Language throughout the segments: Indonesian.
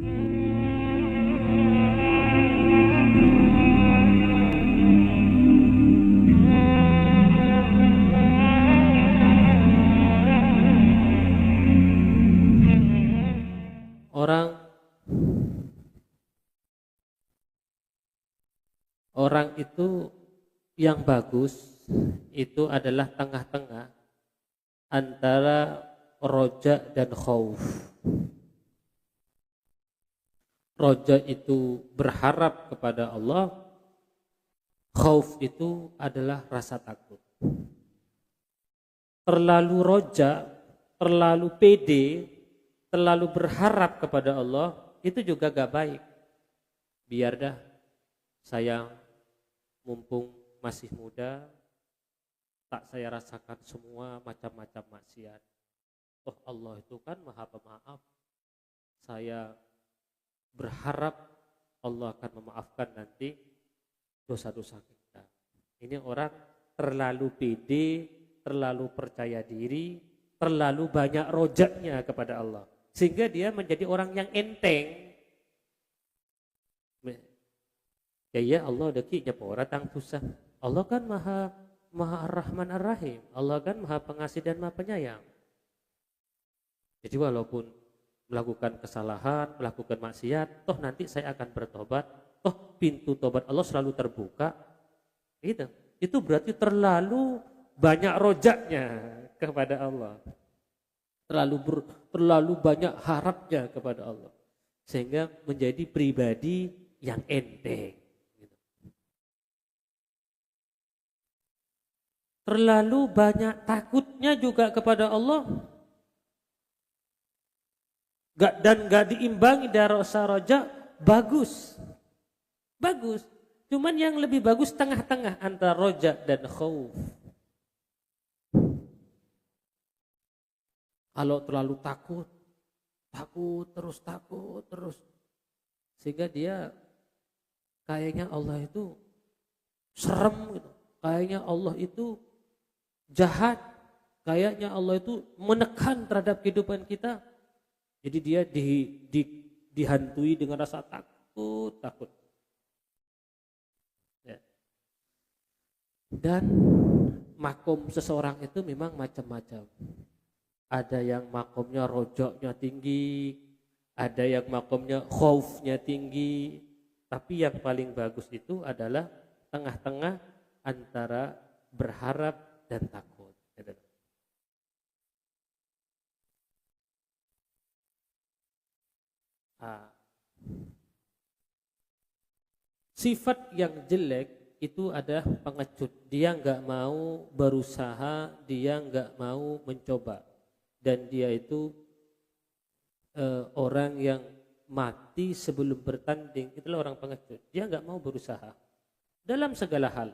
Orang orang itu yang bagus itu adalah tengah-tengah antara roja dan khauf. Roja itu berharap kepada Allah, khauf itu adalah rasa takut. Terlalu roja, terlalu pede, terlalu berharap kepada Allah, itu juga gak baik. Biar dah, saya mumpung masih muda, tak saya rasakan semua macam-macam maksiat. Oh, Allah itu kan Maha Pemaaf. Saya berharap Allah akan memaafkan nanti dosa-dosa kita. Ini orang terlalu pede, terlalu percaya diri, terlalu banyak rojaknya kepada Allah. Sehingga dia menjadi orang yang enteng. Ya Allah ada ki nyapa orang tang susah. Allah kan Maha Ar-Rahman Ar-Rahim. Allah kan Maha Pengasih dan Maha Penyayang. Jadi walaupun melakukan kesalahan, melakukan maksiat, toh nanti saya akan bertobat, toh pintu tobat Allah selalu terbuka. Itu berarti terlalu banyak rojaknya kepada Allah. Terlalu banyak harapnya kepada Allah. Sehingga menjadi pribadi yang enteng. Terlalu banyak takutnya juga kepada Allah. Dan gak diimbangi dari rasa roja, bagus. Bagus. Cuman yang lebih bagus tengah-tengah antara roja dan khauf. Kalau terlalu takut terus. Sehingga dia kayaknya Allah itu serem gitu. Kayaknya Allah itu jahat. Kayaknya Allah itu menekan terhadap kehidupan kita. Jadi dia dihantui dengan rasa takut. Ya. Dan makom seseorang itu memang macam-macam. Ada yang makomnya rojoknya tinggi, ada yang makomnya khaufnya tinggi. Tapi yang paling bagus itu adalah tengah-tengah antara berharap dan takut. Sifat yang jelek itu adalah pengecut. Dia nggak mau berusaha, dia nggak mau mencoba, dan dia itu orang yang mati sebelum bertanding. Itulah orang pengecut. Dia nggak mau berusaha dalam segala hal.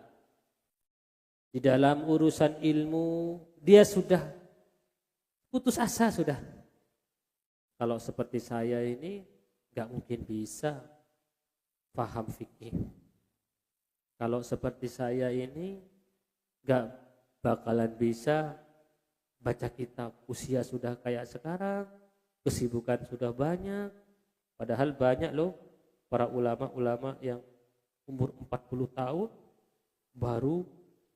Di dalam urusan ilmu dia sudah putus asa sudah. Kalau seperti saya ini gak mungkin bisa paham fikih. Kalau seperti saya ini gak bakalan bisa baca kitab. Usia sudah kayak sekarang, kesibukan sudah banyak. Padahal banyak loh para ulama-ulama yang umur 40 tahun baru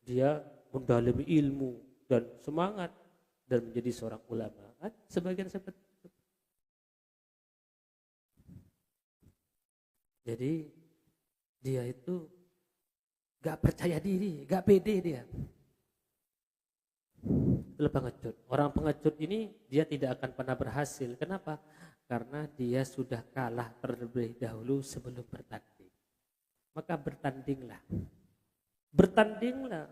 dia mendalami ilmu dan semangat dan menjadi seorang ulama. Sebagian seperti itu. Jadi dia itu gak percaya diri, gak pede dia. Itu pengecut. Orang pengecut ini dia tidak akan pernah berhasil. Kenapa? Karena dia sudah kalah terlebih dahulu sebelum bertanding. Maka bertandinglah. Bertandinglah.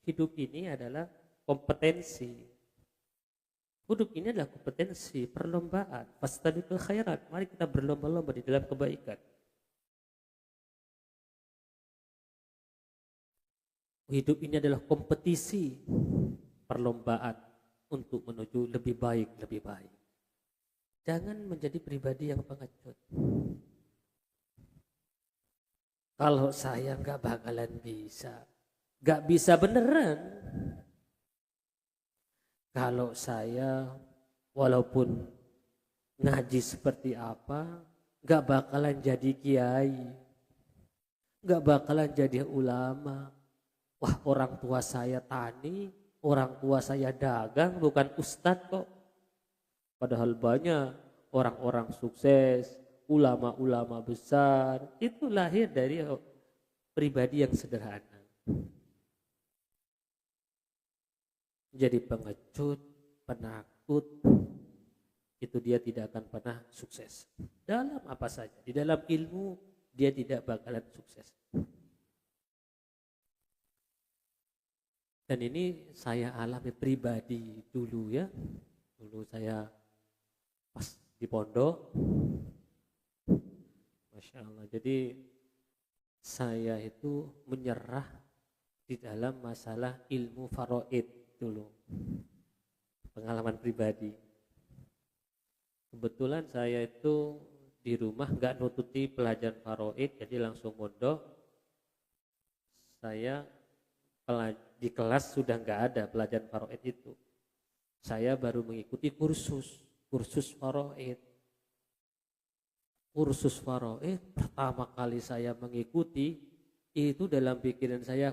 Hidup ini adalah kompetensi. Hidup ini adalah kompetensi, perlombaan. Fastabiqul khairat. Mari kita berlomba-lomba di dalam kebaikan. Hidup ini adalah kompetisi, perlombaan untuk menuju lebih baik, lebih baik. Jangan menjadi pribadi yang pengecut. Kalau saya nggak bakalan bisa, nggak bisa beneran. Kalau saya walaupun ngaji seperti apa, nggak bakalan jadi kiai, nggak bakalan jadi ulama. Wah, orang tua saya tani, orang tua saya dagang, bukan ustadz kok. Padahal banyak orang-orang sukses, ulama-ulama besar, itu lahir dari pribadi yang sederhana. Jadi pengecut, penakut, itu dia tidak akan pernah sukses. Dalam apa saja, di dalam ilmu dia tidak bakalan sukses. Dan ini saya alami pribadi dulu ya. Dulu saya pas di pondok, Masya Allah. Jadi saya itu menyerah di dalam masalah ilmu faraid dulu. Pengalaman pribadi. Kebetulan saya itu di rumah nggak nututi pelajaran faraid, jadi langsung mondok. Saya di kelas sudah nggak ada pelajaran faraid itu. Saya baru mengikuti kursus faraid. Kursus faraid pertama kali saya mengikuti itu dalam pikiran saya,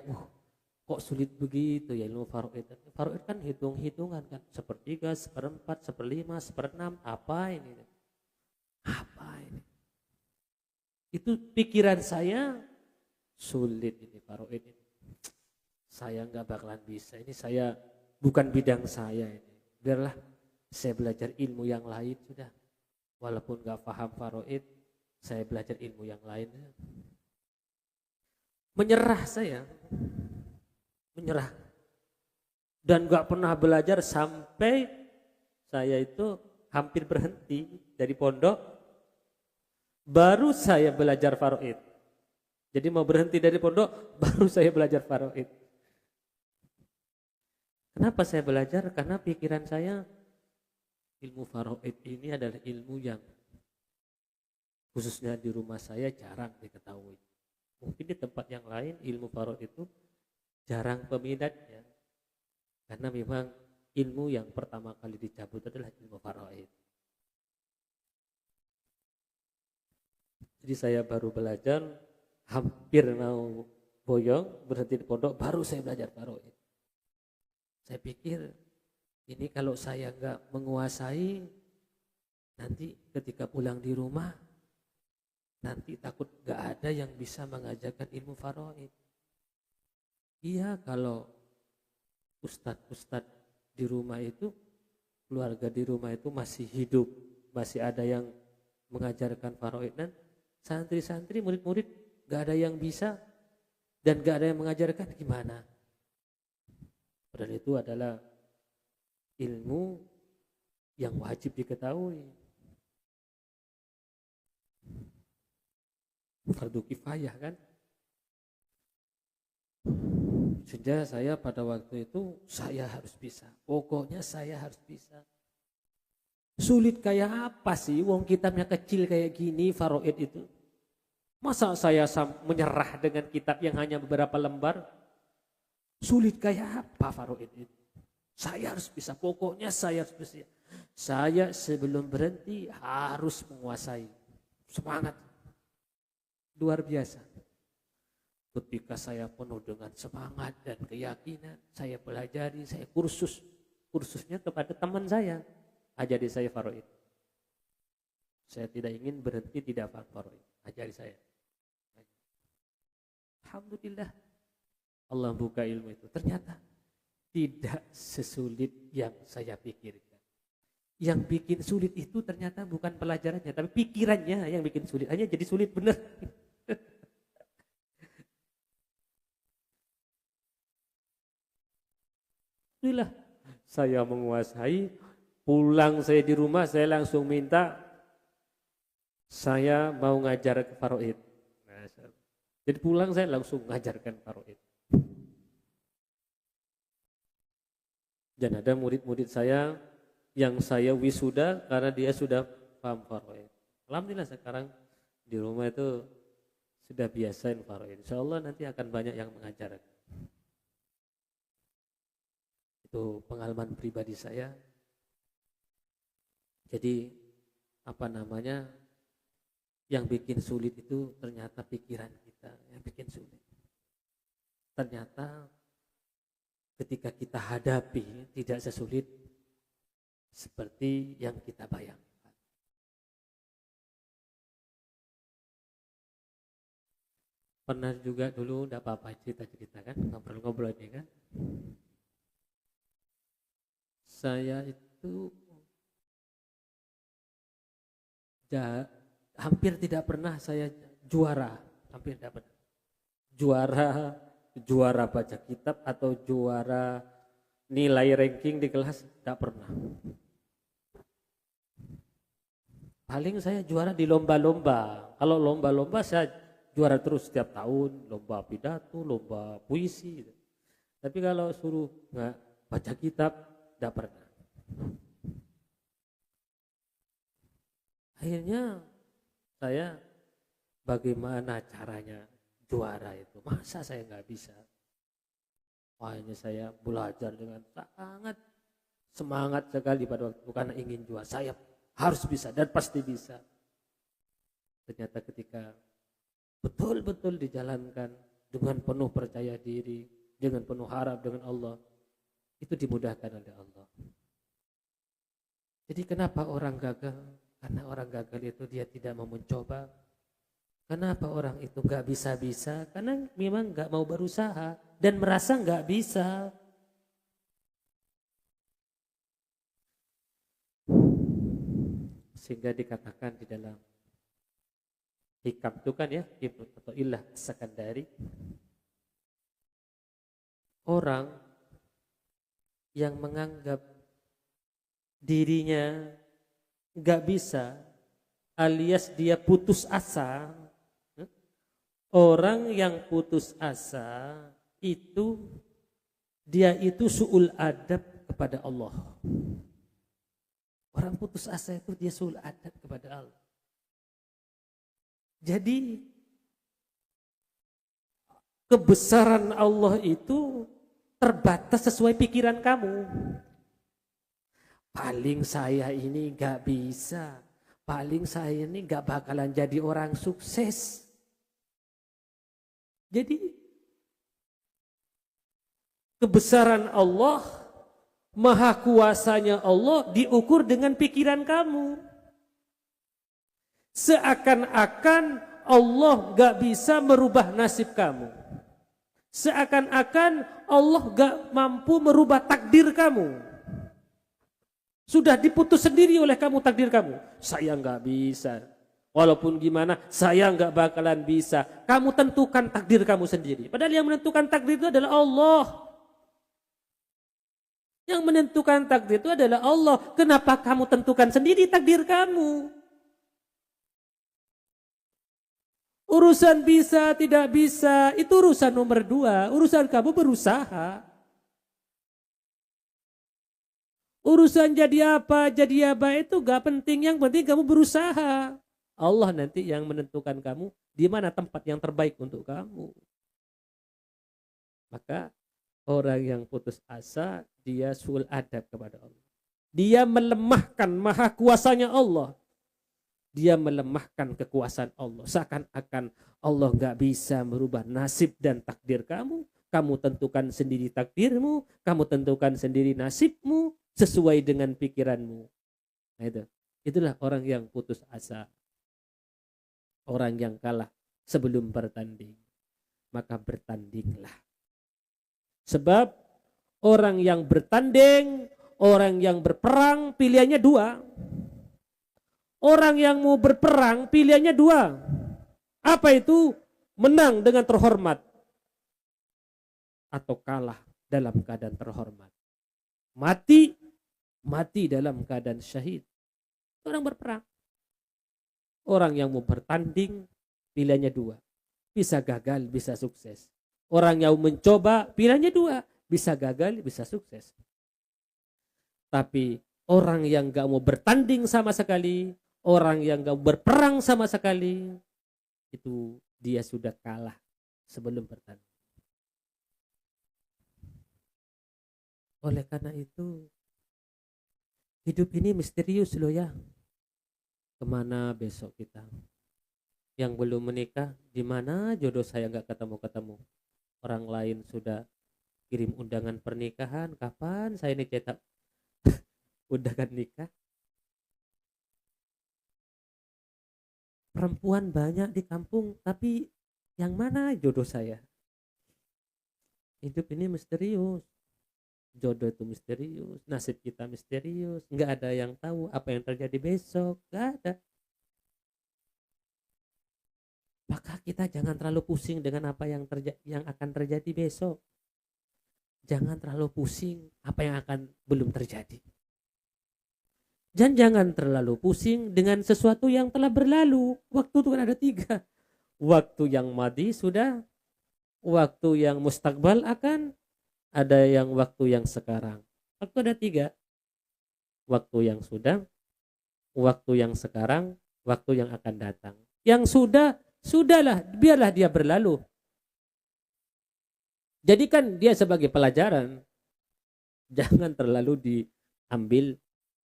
kok sulit begitu ya ilmu faraid. Faraid kan hitung-hitungan kan, sepertiga, seperempat, seperlima, seperenam, apa ini? Apa ini? Itu pikiran saya, sulit ini faraid ini. Saya nggak bakalan bisa, ini saya bukan bidang saya ini. Biarlah saya belajar ilmu yang lain sudah. Walaupun nggak paham faraid, saya belajar ilmu yang lain. Menyerah saya, menyerah. Dan nggak pernah belajar sampai saya itu hampir berhenti dari pondok. Baru saya belajar faraid. Jadi mau berhenti dari pondok, baru saya belajar faraid. Kenapa saya belajar? Karena pikiran saya ilmu faraid ini adalah ilmu yang khususnya di rumah saya jarang diketahui. Mungkin di tempat yang lain ilmu faraid itu jarang peminatnya. Karena memang ilmu yang pertama kali dicabut adalah ilmu faraid. Jadi saya baru belajar, hampir mau boyong, berhenti di pondok, baru saya belajar faraid. Saya pikir ini kalau saya nggak menguasai, nanti ketika pulang di rumah, nanti takut nggak ada yang bisa mengajarkan ilmu faraid. Iya, kalau ustadz-ustadz di rumah itu, keluarga di rumah itu masih hidup, masih ada yang mengajarkan faraid, dan santri-santri, murid-murid nggak ada yang bisa dan nggak ada yang mengajarkan, gimana? Padahal itu adalah ilmu yang wajib diketahui. Fardu kifayah kan? Sehingga saya pada waktu itu saya harus bisa. Pokoknya saya harus bisa. Sulit kayak apa sih? Wong kitabnya kecil kayak gini faraid itu. Masa saya menyerah dengan kitab yang hanya beberapa lembar? Sulit kayak apa faraid itu? Saya harus bisa, pokoknya saya harus bisa. Saya sebelum berhenti harus menguasai. Semangat. Luar biasa. Ketika saya penuh dengan semangat dan keyakinan, saya pelajari, saya kursusnya kepada teman saya, ajari saya faraid. Saya tidak ingin berhenti tidak paham faraid, ajari saya. Alhamdulillah, Allah buka ilmu itu. Ternyata tidak sesulit yang saya pikirkan. Yang bikin sulit itu ternyata bukan pelajarannya, tapi pikirannya yang bikin sulit. Hanya jadi sulit benar. Alhamdulillah, saya menguasai. Pulang saya di rumah, saya langsung minta, saya mau ngajar ke faraid. Jadi pulang saya langsung ngajarkan faraid. Dan ada murid-murid saya yang saya wisuda karena dia sudah paham faraid. Alhamdulillah sekarang di rumah itu sudah biasain faraid. Insya Allah nanti akan banyak yang mengajar. Itu pengalaman pribadi saya. Jadi Yang bikin sulit itu ternyata pikiran kita yang bikin sulit. Ternyata ketika kita hadapi tidak sesulit seperti yang kita bayangkan. Pernah juga dulu, tidak apa-apa cerita-cerita kan, ngobrol-ngobrol ini kan. Saya itu hampir tidak pernah saya juara, hampir tidak pernah. Juara baca kitab atau juara nilai ranking di kelas, tidak pernah. Paling saya juara di lomba-lomba. Kalau lomba-lomba saya juara terus setiap tahun, lomba pidato, lomba puisi. Tapi kalau suruh nggak baca kitab, tidak pernah. Akhirnya saya bagaimana caranya juara itu? Masa saya nggak bisa? Akhirnya saya belajar dengan sangat semangat sekali pada waktu itu karena ingin juara. Saya harus bisa dan pasti bisa. Ternyata ketika betul-betul dijalankan dengan penuh percaya diri, dengan penuh harap dengan Allah, itu dimudahkan oleh Allah. Jadi kenapa orang gagal? Karena orang gagal itu dia tidak mau mencoba. Kenapa orang itu gak bisa-bisa? Karena memang gak mau berusaha dan merasa gak bisa. Sehingga dikatakan di dalam hikam itu kan ya, Ibnu Athaillah As-Sakandari, orang yang menganggap dirinya gak bisa alias dia putus asa. Orang yang putus asa itu dia itu su'ul adab kepada Allah. Orang putus asa itu dia su'ul adab kepada Allah. Jadi kebesaran Allah itu terbatas sesuai pikiran kamu. Paling saya ini gak bisa, paling saya ini gak bakalan jadi orang sukses. Jadi kebesaran Allah, maha kuasanya Allah diukur dengan pikiran kamu. Seakan-akan Allah gak bisa merubah nasib kamu. Seakan-akan Allah gak mampu merubah takdir kamu. Sudah diputus sendiri oleh kamu takdir kamu. Saya gak bisa. Walaupun gimana, saya gak bakalan bisa. Kamu tentukan takdir kamu sendiri. Padahal yang menentukan takdir itu adalah Allah. Yang menentukan takdir itu adalah Allah. Kenapa kamu tentukan sendiri takdir kamu? Urusan bisa, tidak bisa, itu urusan nomor 2. Urusan kamu berusaha. Urusan jadi apa itu gak penting. Yang penting kamu berusaha. Allah nanti yang menentukan kamu di mana tempat yang terbaik untuk kamu. Maka orang yang putus asa, dia su'ul adab kepada Allah. Dia melemahkan maha kuasanya Allah. Dia melemahkan kekuasaan Allah. Seakan-akan Allah gak bisa merubah nasib dan takdir kamu. Kamu tentukan sendiri takdirmu. Kamu tentukan sendiri nasibmu sesuai dengan pikiranmu. Nah itulah orang yang putus asa. Orang yang kalah sebelum bertanding. Maka bertandinglah. Sebab orang yang bertanding, orang yang berperang pilihannya 2. Orang yang mau berperang pilihannya 2. Apa itu? Menang dengan terhormat. Atau kalah dalam keadaan terhormat. Mati dalam keadaan syahid. Orang berperang. Orang yang mau bertanding pilihannya 2. Bisa gagal, bisa sukses. Orang yang mencoba pilihannya 2. Bisa gagal, bisa sukses. Tapi orang yang gak mau bertanding sama sekali, orang yang gak berperang sama sekali, itu dia sudah kalah sebelum bertanding. Oleh karena itu, hidup ini misterius loh ya. Kemana besok kita? yang belum menikah, di mana jodoh saya nggak ketemu-ketemu. Orang lain sudah kirim undangan pernikahan, kapan saya ini cetak undangan nikah? Perempuan banyak di kampung, tapi yang mana jodoh saya? Hidup ini misterius. Jodoh itu misterius, nasib kita misterius. Nggak ada yang tahu apa yang terjadi besok, nggak ada. Maka kita jangan terlalu pusing dengan apa yang akan terjadi besok. Jangan terlalu pusing apa yang akan belum terjadi. Dan jangan terlalu pusing dengan sesuatu yang telah berlalu. Waktu itu kan ada 3. Waktu yang madi sudah, waktu yang mustakbal akan, ada yang waktu yang sekarang. Waktu ada 3. Waktu yang sudah, waktu yang sekarang, waktu yang akan datang. Yang sudah, sudahlah, biarlah dia berlalu. Jadikan dia sebagai pelajaran. Jangan terlalu diambil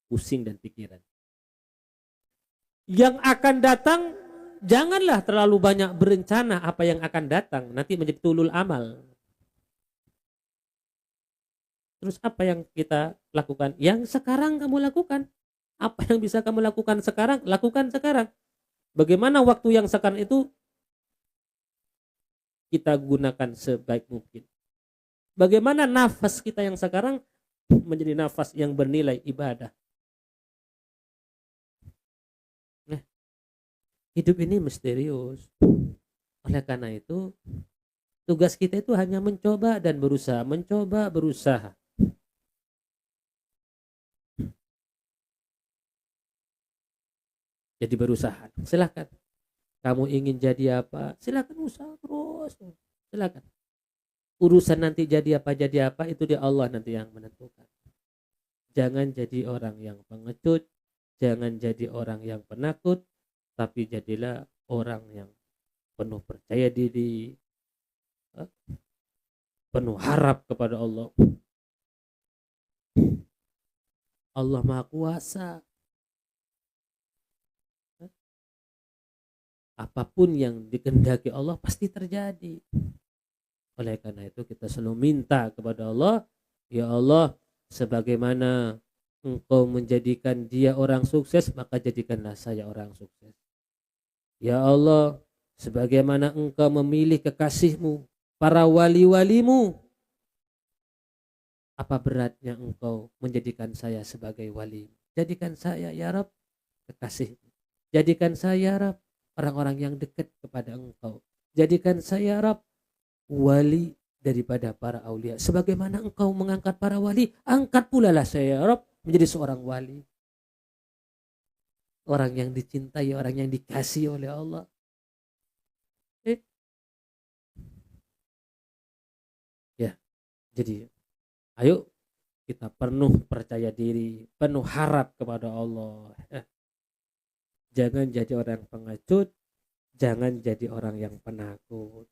pusing dan pikiran. Yang akan datang, janganlah terlalu banyak berencana apa yang akan datang. Nanti menjadi tulul amal. Terus apa yang kita lakukan? Yang sekarang kamu lakukan. Apa yang bisa kamu lakukan sekarang? Lakukan sekarang. Bagaimana waktu yang sekarang itu kita gunakan sebaik mungkin. Bagaimana nafas kita yang sekarang menjadi nafas yang bernilai ibadah. Nah, hidup ini misterius. Oleh karena itu, tugas kita itu hanya mencoba dan berusaha, mencoba, berusaha. Jadi berusaha. Silakan. Kamu ingin jadi apa? Silakan usaha terus. Silakan. Urusan nanti jadi apa itu di Allah nanti yang menentukan. Jangan jadi orang yang pengecut, jangan jadi orang yang penakut, tapi jadilah orang yang penuh percaya diri, penuh harap kepada Allah. Allah Maha Kuasa. Apapun yang dikehendaki Allah pasti terjadi. Oleh karena itu kita selalu minta kepada Allah, ya Allah, sebagaimana Engkau menjadikan dia orang sukses, maka jadikanlah saya orang sukses. Ya Allah, sebagaimana Engkau memilih kekasih-Mu, para wali-walimu, apa beratnya Engkau menjadikan saya sebagai wali? Jadikan saya ya Rabb kekasih-Mu. Jadikan saya ya Rabb orang-orang yang dekat kepada Engkau. Jadikan saya Rabb wali daripada para aulia. Sebagaimana Engkau mengangkat para wali, angkat pula lah saya ya Rabb menjadi seorang wali. Orang yang dicintai, orang yang dikasihi oleh Allah. Ya, jadi ayo kita penuh percaya diri, penuh harap kepada Allah. Jangan jadi orang pengecut, jangan jadi orang yang penakut.